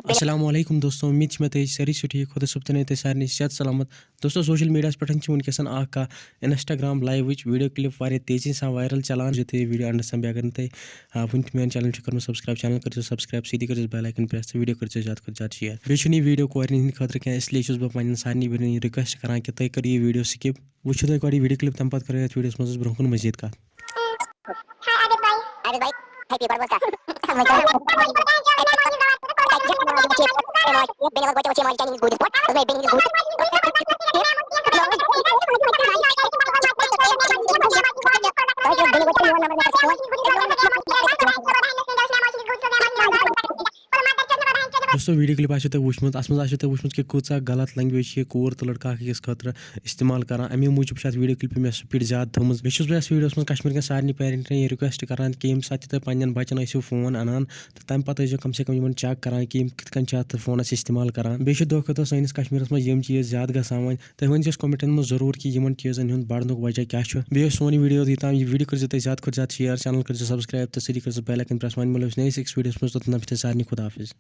अस्सलामुअलैकुम दोस्तों, उम्मीद छे मे सारी ठीक खुदा सब तने सारे सेहत सलामत। दोस्तों सोशल मीडिया पे वनकस इंस्टाग्राम लाइव वीडियो क्लिप वारिया तेजी से वायरल चलान जो वीडियो अंडर सम अगर तुम वन मेन चैनल कर सब्सक्राइब चैनल कर सब्सक्राइब सीधी कर बेल आइकन प्रेस वीडियो कर ज़्यादा शेयर बे वीडियो कोरिन हंद खतर क्या इसलिए बह पे सारे बहन रिक्वेस्ट करान कि तुम करो ये वीडियो स्किप वो तुम वीडियो क्लिप तम पे कर वीडियो मज ब्रोह कुन मजीद कत दोस्तों वीडियो क्लिप आशो तुम वुचमुत अस मज तुम वुचमुत कि कूचा गलत लैंग्वेज ये कोर तो लड़का अकिस खतर इस्तेमाल करान अमे मूजूब वीडियो क्लिप मे स्पीड ज़्यादा थमज बस बस वीडियो में कश्मीर के सारे पेरेंटन ये रिक्वेस्ट करान कि ये साथ तुम पन्न बचन आसो फोन अनान तो तम पे कम से कम चेक करान कि कित फोन इस्तेमाल करान बे दो खो सैनिस कश्मीर में यम चीज़ ज़्यादा गसान वन तुम वन कमेंटन में जरूर कि इन चीज़न हूँ बढ़न वजह क्या बे सोन वीडियो दी ये वीडियो कर ज़्यादा शेयर चैनल कर सब्सक्राइब तो सी कर बेल आइकन प्रेस वन मिलो नई वीडियो में तो सारे खुदा हाफिज़।